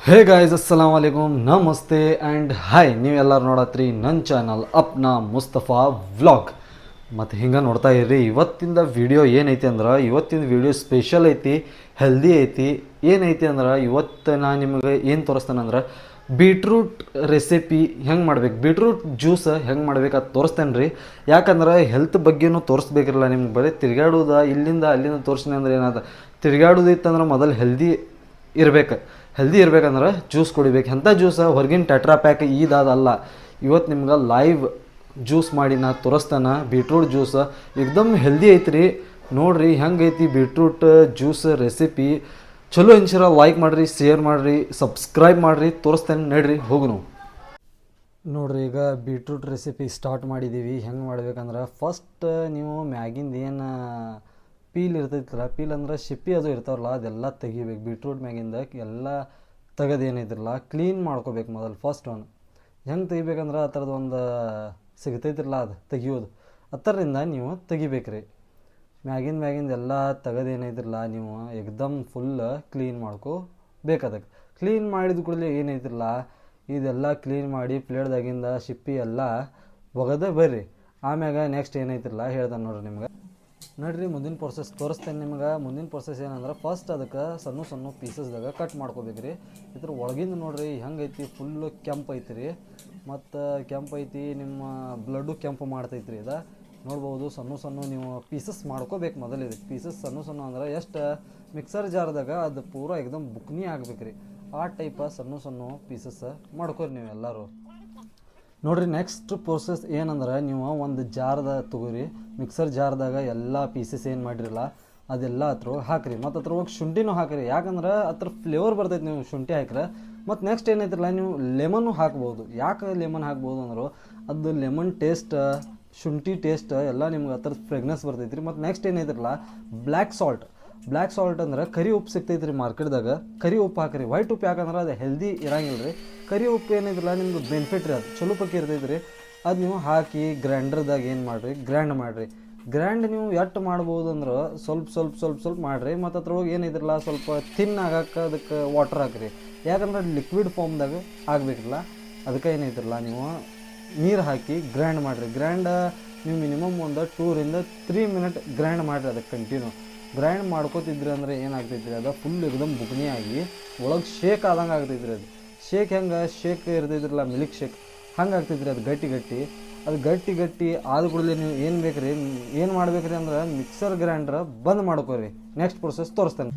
Hey guys ಅಸ್ಸಲಾಮ್ ವಲೈಕುಮ್ ನಮಸ್ತೆ and hi ನೀವೆಲ್ಲರೂ ನೋಡತ್ರಿ ನನ್ನ ಚಾನಲ್ ಅಪ್ನಾ ಮುಸ್ತಫಾ ವ್ಲಾಗ್ ಮತ್ತು ಹಿಂಗೆ ನೋಡ್ತಾ ಇರ್ರಿ. ಇವತ್ತಿಂದ ವಿಡಿಯೋ ಏನೈತಿ ಅಂದ್ರೆ ಇವತ್ತಿನ ವಿಡಿಯೋ ಸ್ಪೆಷಲ್ ಐತಿ, ಹೆಲ್ದಿ ಐತಿ. ಏನೈತಿ ಅಂದ್ರೆ ಇವತ್ತು ನಾನು ನಿಮಗೆ ಏನು ತೋರಿಸ್ತೇನೆ ಬೀಟ್ರೂಟ್ ರೆಸಿಪಿ ಹೆಂಗೆ ಮಾಡ್ಬೇಕು, ಬೀಟ್ರೂಟ್ ಜ್ಯೂಸ್ ಹೆಂಗೆ ಮಾಡ್ಬೇಕು ಅದು ತೋರಿಸ್ತೇನೆ ರೀ. ಯಾಕಂದ್ರೆ ಹೆಲ್ತ್ ಬಗ್ಗೆನೂ ತೋರಿಸ್ಬೇಕಿರಲ್ಲ ನಿಮ್ಗೆ, ಬರೀ ತಿರ್ಗಾಡೋದು ಇಲ್ಲಿಂದ ಅಲ್ಲಿಂದ ತೋರಿಸ್ತೀನಿ ಅಂದ್ರೆ ಏನಾದ ತಿರ್ಗಾಡೋದಿತ್ತಂದ್ರೆ ಮೊದಲು ಹೆಲ್ದಿ ಇರ್ಬೇಕಂದ್ರೆ ಜ್ಯೂಸ್ ಕುಡಿಬೇಕು. ಎಂಥ ಜ್ಯೂಸ್ ಹೊರಗಿನ ಟೆಟ್ರಾ ಪ್ಯಾಕ್ ಇದಾದಲ್ಲ, ಇವತ್ತು ನಿಮ್ಗೆ ಲೈವ್ ಜ್ಯೂಸ್ ಮಾಡಿ ನಾ ತೋರಿಸ್ತಾನೆ. ಬೀಟ್ರೂಟ್ ಜ್ಯೂಸ್ ಏಕ್ದಮ್ ಹೆಲ್ದಿ ಐತ್ರಿ. ನೋಡಿರಿ ಹೆಂಗೈತಿ ಬೀಟ್ರೂಟ್ ಜ್ಯೂಸ್ ರೆಸಿಪಿ. ಚಲೋ ಅನ್ಸಿರ ಲೈಕ್ ಮಾಡಿರಿ, ಶೇರ್ ಮಾಡಿರಿ, ಸಬ್ಸ್ಕ್ರೈಬ್ ಮಾಡಿರಿ. ತೋರಿಸ್ತೇನೆ ನಡ್ರಿ ಹೋಗುನು. ನೋಡಿರಿ ಈಗ ಬೀಟ್ರೂಟ್ ರೆಸಿಪಿ ಸ್ಟಾರ್ಟ್ ಮಾಡಿದ್ದೀವಿ. ಹೆಂಗೆ ಮಾಡ್ಬೇಕಂದ್ರೆ ಫಸ್ಟ್ ನೀವು ಮ್ಯಾಗಿಂದ ಏನು ಪೀಲ್ ಇರ್ತೈತಿಲ್ಲ, ಪೀಲ್ ಅಂದ್ರೆ ಶಿಪ್ಪಿ ಅದು ಇರ್ತಾವಲ್ಲ ಅದೆಲ್ಲ ತೆಗಿಬೇಕು. ಬೀಟ್ರೂಟ್ ಮ್ಯಾಗಿಂದ ಎಲ್ಲ ತೆಗೆದೇನಿದ್ರಲ್ಲ ಕ್ಲೀನ್ ಮಾಡ್ಕೋಬೇಕು ಮೊದಲು. ಫಸ್ಟ್ ಒಂದು ಹೆಂಗೆ ತೆಗಿಬೇಕಂದ್ರೆ ಆ ಥರದ್ದು ಒಂದು ಸಿಗ್ತೈತಿರಲ್ಲ ಅದು ತೆಗಿಯೋದು, ಆ ಥರದಿಂದ ನೀವು ತೆಗಿಬೇಕ್ರಿ. ಮ್ಯಾಗಿಂದ ಎಲ್ಲ ತೆಗೆದೇನೈತಿರಲ್ಲ ನೀವು ಏಕ್ದಮ್ ಫುಲ್ ಕ್ಲೀನ್ ಮಾಡ್ಕೋಬೇಕು. ಅದಕ್ಕೆ ಕ್ಲೀನ್ ಮಾಡಿದ ಕೂಡಲೇ ಏನೈತಿರಲ್ಲ ಇದೆಲ್ಲ ಕ್ಲೀನ್ ಮಾಡಿ ಪ್ಲೇಟ್ದಾಗಿಂದ ಶಿಪ್ಪಿ ಎಲ್ಲ ಒಗದೇ ಬರ್ರಿ. ಆಮ್ಯಾಗ ನೆಕ್ಸ್ಟ್ ಏನೈತಿರಲ್ಲ ಹೇಳ್ತಾನೆ ನೋಡ್ರಿ ನಿಮ್ಗೆ. ನೋಡಿರಿ ಮುಂದಿನ ಪ್ರೊಸೆಸ್ ತೋರಿಸ್ತೇನೆ ನಿಮ್ಗೆ. ಮುಂದಿನ ಪ್ರೊಸೆಸ್ ಏನಂದ್ರೆ ಫಸ್ಟ್ ಅದಕ್ಕೆ ಸಣ್ಣ ಸಣ್ಣ ಪೀಸಸ್ದಾಗ ಕಟ್ ಮಾಡ್ಕೋಬೇಕು ರೀ. ಇದ್ರ ಒಳಗಿಂದ ನೋಡಿರಿ ಹೆಂಗೈತಿ ಫುಲ್ಲು ಕೆಂಪು ಐತಿ ರೀ, ಮತ್ತು ಕೆಂಪು ಐತಿ, ನಿಮ್ಮ ಬ್ಲಡ್ಡು ಕೆಂಪು ಮಾಡ್ತೈತಿ ರೀ. ಇದು ನೋಡ್ಬೋದು. ಸಣ್ಣ ಸಣ್ಣ ನೀವು ಪೀಸಸ್ ಮಾಡ್ಕೋಬೇಕು ಮೊದಲು. ಇದಕ್ಕೆ ಪೀಸಸ್ ಸಣ್ಣ ಸಣ್ಣ ಅಂದ್ರೆ ಎಷ್ಟು ಮಿಕ್ಸರ್ ಜಾರ್ದಾಗ ಅದು ಪೂರ ಏಕ್ದಮ್ ಬುಕ್ನಿ ಆಗ್ಬೇಕು ರೀ. ಆ ಟೈಪ ಸಣ್ಣ ಸಣ್ಣ ಪೀಸಸ್ ಮಾಡ್ಕೊರಿ ನೀವು ಎಲ್ಲರೂ. ನೋಡಿರಿ ನೆಕ್ಸ್ಟ್ ಪ್ರೋಸೆಸ್ ಏನಂದ್ರೆ ನೀವು ಒಂದು ಜಾರ್ದ ತೊಗೊರಿ, ಮಿಕ್ಸರ್ ಜಾರ್ದಾಗ ಎಲ್ಲ ಪೀಸಸ್ ಏನು ಮಾಡಿರಲ್ಲ ಅದೆಲ್ಲ ಹತ್ರ ಹಾಕಿರಿ. ಮತ್ತು ಅದ್ರ ಹೋಗಿ ಶುಂಠಿನೂ ಹಾಕಿರಿ. ಯಾಕಂದ್ರೆ ಅದ್ರ ಫ್ಲೇವರ್ ಬರ್ತೈತೆ ನೀವು ಶುಂಠಿ ಹಾಕಿದ್ರೆ. ಮತ್ತು ನೆಕ್ಸ್ಟ್ ಏನೈತಿರಲ್ಲ ನೀವು ಲೆಮನ್ನು ಹಾಕ್ಬೋದು. ಯಾಕೆ ಲೆಮನ್ ಹಾಕ್ಬೋದು ಅಂದ್ರೆ ಅದು ಲೆಮನ್ ಟೇಸ್ಟ್, ಶುಂಠಿ ಟೇಸ್ಟ್ ಎಲ್ಲ ನಿಮ್ಗೆ ಆ ಥರ ಫ್ರೆಗ್ನೆನ್ಸ್ ಬರ್ತೈತೆ ರೀ. ಮತ್ತು ನೆಕ್ಸ್ಟ್ ಏನೈತಿರಲ್ಲ ಬ್ಲ್ಯಾಕ್ ಸಾಲ್ಟ್ ಅಂದ್ರೆ ಕರಿ ಉಪ್ಪು ಸಿಗ್ತೈತೆ ರೀ ಮಾರ್ಕೆಟ್ದಾಗ. ಕರಿ ಉಪ್ಪು ಹಾಕಿರಿ. ವೈಟ್ ಉಪ್ಪು ಯಾಕಂದ್ರೆ ಅದು ಹೆಲ್ದಿ ಇರಂಗಿಲ್ಲ ರೀ. ಕರಿ ಉಪ್ಪು ಏನಿದ್ರಲ್ಲ ನಿಮ್ಗೆ ಬೆನಿಫಿಟ್ ರೀ, ಅದು ಚಲೋ ಪಕ್ಕಿ ಇರ್ತೈತೆ ರೀ. ಅದು ನೀವು ಹಾಕಿ ಗ್ರೈಂಡರ್ದಾಗ ಏನು ಮಾಡಿರಿ ಗ್ರ್ಯಾಂಡ್ ಮಾಡಿರಿ. ಗ್ರ್ಯಾಂಡ್ ನೀವು ಎಷ್ಟು ಮಾಡ್ಬೋದು ಅಂದ್ರೆ ಸ್ವಲ್ಪ ಮಾಡಿರಿ. ಮತ್ತು ಅದ್ರೊಳಗೆ ಏನಿದ್ರಲ್ಲ ಸ್ವಲ್ಪ ಥಿನ್ ಆಗಕ್ಕೆ ಅದಕ್ಕೆ ವಾಟರ್ ಹಾಕಿರಿ. ಯಾಕಂದ್ರೆ ಲಿಕ್ವಿಡ್ ಫಾರ್ಮ್ದಾಗ ಆಗಬೇಕಿಲ್ಲ. ಅದಕ್ಕೆ ಏನೈತಿರಲ್ಲ ನೀವು ನೀರು ಹಾಕಿ ಗ್ರ್ಯಾಂಡ್ ಮಾಡಿರಿ. ನೀವು ಮಿನಿಮಮ್ ಒಂದು 2-3 ಮಿನಿಟ್ ಗ್ರ್ಯಾಂಡ್ ಮಾಡಿರಿ. ಅದಕ್ಕೆ ಕಂಟಿನ್ಯೂ ಗ್ರೈಂಡ್ ಮಾಡ್ಕೋತಿದ್ರಿ ಅಂದರೆ ಏನಾಗ್ತೈತ್ರಿ ಅದು ಫುಲ್ ಏಕ್ದಮ್ ಬುಗ್ನಿ ಆಗಿ ಒಳಗೆ ಶೇಕ್ ಆದಂಗೆ ಆಗ್ತೈತ್ರಿ. ಅದು ಶೇಕ್ ಇರ್ತೈತ್ರಲ್ಲ ಮಿಲ್ಕ್ ಶೇಕ್ ಹಂಗೆ ಆಗ್ತೈತ್ರಿ. ಅದು ಗಟ್ಟಿ ಆದ ಕೂಡಲೇ ನೀವು ಏನು ಬೇಕ್ರಿ, ಏನು ಮಾಡ್ಬೇಕ್ರಿ ಅಂದ್ರೆ ಮಿಕ್ಸರ್ ಗ್ರೈಂಡ್ರ ಬಂದ್ ಮಾಡ್ಕೋರಿ. ನೆಕ್ಸ್ಟ್ ಪ್ರೊಸೆಸ್ ತೋರಿಸ್ತೇನೆ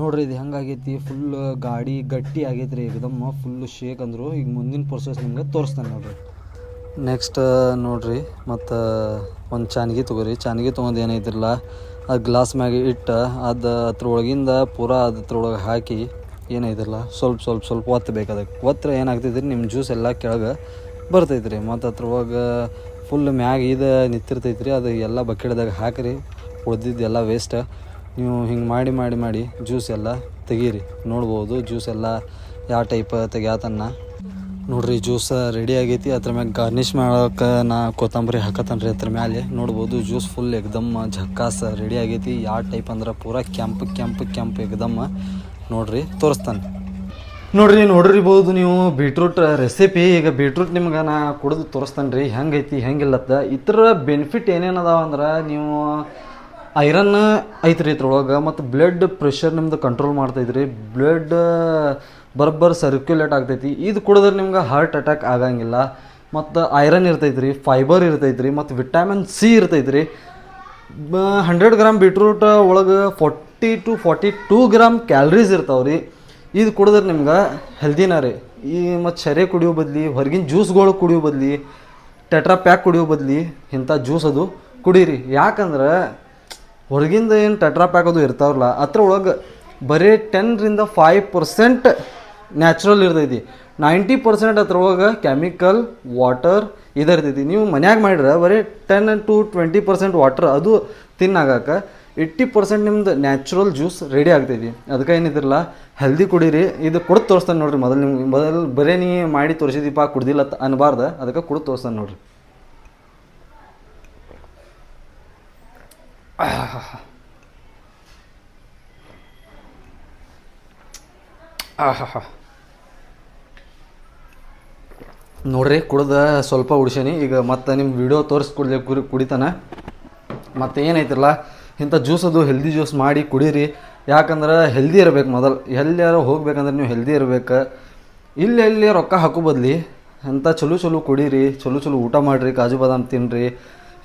ನೋಡ್ರಿ. ಇದು ಹೆಂಗಾಗೈತಿ ಫುಲ್ ಗಾಡಿ ಗಟ್ಟಿ ಆಗೈತ್ರಿ ಏಕ್ದಮ್ ಫುಲ್ಲು ಶೇಕ್ ಅಂದರು. ಈಗ ಮುಂದಿನ ಪ್ರೊಸೆಸ್ ನಿಮ್ಗೆ ತೋರಿಸ್ತೇನೆ ನೋಡ್ರಿ. ನೆಕ್ಸ್ಟ್ ನೋಡ್ರಿ ಮತ್ತು ಒಂದು ಚಾನ್ಗಿ ತೊಗೊರಿ. ಚಾನ್ಗಿ ತೊಗೊಂಡು ಏನೈತಿರಲ್ಲ ಅದು ಗ್ಲಾಸ್ ಮ್ಯಾಗೆ ಇಟ್ಟು ಅದು ಅದ್ರ ಒಳಗಿಂದ ಪೂರಾ ಅದ್ರೊಳಗೆ ಹಾಕಿ ಏನೈತಿರಲ್ಲ ಸ್ವಲ್ಪ ಒತ್ತಬೇಕು. ಅದಕ್ಕೆ ಒತ್ತರೆ ಏನಾಗ್ತೈತ್ರಿ ನಿಮ್ಮ ಜ್ಯೂಸ್ ಎಲ್ಲ ಕೆಳಗೆ ಬರ್ತೈತ್ರಿ. ಮತ್ತು ಅದ್ರೊಳಗೆ ಫುಲ್ ಮ್ಯಾಗ ಇದು ನಿಂತಿರ್ತೈತ್ರಿ. ಅದು ಎಲ್ಲ ಬಕೆಟ್ದಾಗ ಹಾಕಿರಿ. ಉಳ್ದಿದ್ದೆಲ್ಲ ವೇಸ್ಟ್ ನೀವು ಹಿಂಗೆ ಮಾಡಿ ಜ್ಯೂಸ್ ಎಲ್ಲ ತೆಗೀರಿ. ನೋಡ್ಬೋದು ಜ್ಯೂಸ್ ಎಲ್ಲ ಯಾವ ಟೈಪ್ ತೆಗ್ಯಾತನ್ನ ನೋಡ್ರಿ. ಜ್ಯೂಸ್ ರೆಡಿ ಆಗೈತಿ. ಅದ್ರ ಮ್ಯಾಗ ಗಾರ್ನಿಷ್ ಮಾಡೋಕೆ ನಾ ಕೊತ್ತಂಬರಿ ಹಾಕತ್ತೇನೆ ರೀ ಅದ್ರ ಮೇಲೆ. ನೋಡ್ಬೋದು ಜ್ಯೂಸ್ ಫುಲ್ ಏಕ್ದಮ್ ಝಕ್ಕಾಸ್ ರೆಡಿ ಆಗೈತಿ. ಯಾವ ಟೈಪ್ ಅಂದ್ರೆ ಪೂರಾ ಕೆಂಪು ಏಕ್ದಮ್ ನೋಡ್ರಿ ತೋರಿಸ್ತಾನೆ. ನೋಡಿರ್ಬೋದು ನೀವು ಬೀಟ್ರೂಟ್ ರೆಸಿಪಿ. ಈಗ ಬೀಟ್ರೂಟ್ ನಿಮ್ಗೆ ನಾ ಕುಡಿದು ತೋರಿಸ್ತಾನೆ ರೀ ಹೆಂಗೈತಿ ಹೆಂಗಿಲ್ಲತ್ತ. ಇತರ ಬೆನಿಫಿಟ್ ಏನೇನದಾವ ಅಂದ್ರೆ ನೀವು ಐರನ್ ಐತ್ರಿ ಇದ್ರೊಳಗೆ. ಮತ್ತು ಬ್ಲಡ್ ಪ್ರೆಷರ್ ನಿಮ್ದು ಕಂಟ್ರೋಲ್ ಮಾಡ್ತೈತ್ರಿ. ಬ್ಲಡ್ ಬರೋಬ್ಬರಿ ಸರ್ಕ್ಯುಲೇಟ್ ಆಗ್ತೈತಿ. ಇದು ಕುಡಿದ್ರೆ ನಿಮ್ಗೆ ಹಾರ್ಟ್ ಅಟ್ಯಾಕ್ ಆಗಂಗಿಲ್ಲ. ಮತ್ತು ಐರನ್ ಇರ್ತೈತ್ರಿ, ಫೈಬರ್ ಇರ್ತೈತ್ರಿ, ಮತ್ತು ವಿಟಮಿನ್ ಸಿ ಇರ್ತೈತ್ರಿ. 100 ಗ್ರಾಮ್ ಬೀಟ್ರೂಟ್ ಒಳಗೆ 40-42 ಗ್ರಾಮ್ ಕ್ಯಾಲರೀಸ್ ಇರ್ತಾವ್ರಿ. ಇದು ಕುಡಿದ್ರೆ ನಿಮ್ಗೆ ಹೆಲ್ದಿನ ರೀ. ಈ ಮತ್ತು ಶರೆ ಕುಡಿಯೋ ಬದಲಿ, ಹೊರಗಿನ ಜ್ಯೂಸ್ಗಳು ಕುಡಿಯೋ ಬದಲಿ, ಟೆಟ್ರಾ ಪ್ಯಾಕ್ ಕುಡಿಯೋ ಬದಲಿ ಇಂಥ ಜ್ಯೂಸ್ ಅದು ಕುಡೀರಿ. ಯಾಕಂದ್ರೆ ಹೊರಗಿಂದ ಏನು ಟೆಟ್ರಾ ಪ್ಯಾಕ್ ಅದು ಇರ್ತಾವ್ರಲ್ಲ ಅದ್ರ ಒಳಗೆ ಬರೀ 10-5% ನ್ಯಾಚುರಲ್ ಇರ್ತೈತಿ. 90% ಅದ್ರೊಳಗೆ ಕೆಮಿಕಲ್ ವಾಟರ್ ಇರ್ತೈತಿ. ನೀವು ಮನ್ಯಾಗ ಮಾಡಿದ್ರೆ ಬರೀ 10-20% ವಾಟರ್ ಅದು ತಿನ್ನಾಗಕ್ಕೆ 80% ನಿಮ್ದು ನ್ಯಾಚುರಲ್ ಜ್ಯೂಸ್ ರೆಡಿ ಆಗ್ತೈತಿ. ಅದಕ್ಕೆ ಏನಿದ್ರಲ್ಲ ಹೆಲ್ದಿ ಕುಡೀರಿ. ಇದು ಕುಡ್ದು ತೋರಿಸ್ತಾನೆ ನೋಡಿರಿ. ಮೊದಲು ಬರೀ ನೀ ಮಾಡಿ ತೋರಿಸಿದೀಪ ಕುಡ್ದಿಲ್ಲ ಅನ್ಬಾರ್ದು. ಅದಕ್ಕೆ ಕುಡ್ದು ತೋರಿಸ್ತಾನೆ ನೋಡಿರಿ. ಆಹಾ ನೋಡ್ರಿ ಕುಡ್ದು ಸ್ವಲ್ಪ ಉಡ್ಸೇನಿ. ಈಗ ಮತ್ತೆ ನಿಮ್ಮ ವಿಡಿಯೋ ತೋರಿಸ್ಕೊಡ್ಲಿ ಕುಡಿತಾನೆ. ಮತ್ತು ಏನೈತಿರಲ್ಲ ಇಂಥ ಜ್ಯೂಸ್ ಅದು ಹೆಲ್ದಿ ಜ್ಯೂಸ್ ಮಾಡಿ ಕುಡೀರಿ. ಯಾಕಂದ್ರೆ ಹೆಲ್ದಿ ಇರ್ಬೇಕು. ಮೊದಲು ಎಲ್ಲಾರು ಹೋಗ್ಬೇಕಂದ್ರೆ ನೀವು ಹೆಲ್ದಿ ಇರ್ಬೇಕು. ಇಲ್ಲಿ ರೊಕ್ಕ ಹಾಕೋ ಬದ್ಲಿ ಅಂಥ ಚಲೋ ಕುಡೀರಿ, ಚಲೋ ಊಟ ಮಾಡಿರಿ, ಕಾಜು ಬಾದಾಮ್ ತಿನ್ನಿರಿ,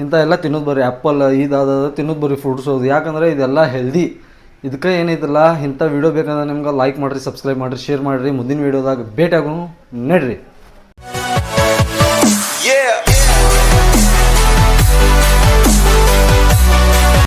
ಇಂಥ ಎಲ್ಲ ತಿನ್ನೋದು ಬರ್ರಿ. ಆ್ಯಪಲ್ ಇದಾದ ತಿನ್ನೋದು ಬರ್ರಿ, ಫ್ರೂಟ್ಸ್ ಅದು. ಯಾಕಂದರೆ ಇದೆಲ್ಲ ಹೆಲ್ದಿ. ಇದಕ್ಕೆ ಏನೈತಿಲ್ಲ ಇಂಥ ವಿಡಿಯೋ ಬೇಕಂದ್ರೆ ನಿಮ್ಗೆ ಲೈಕ್ ಮಾಡಿರಿ, ಸಬ್ಸ್ಕ್ರೈಬ್ ಮಾಡಿರಿ, ಶೇರ್ ಮಾಡಿರಿ. ಮುಂದಿನ ವೀಡಿಯೋದಾಗ ಭೇಟಿ ಆಗೋಣ. ನಡ್ರಿ.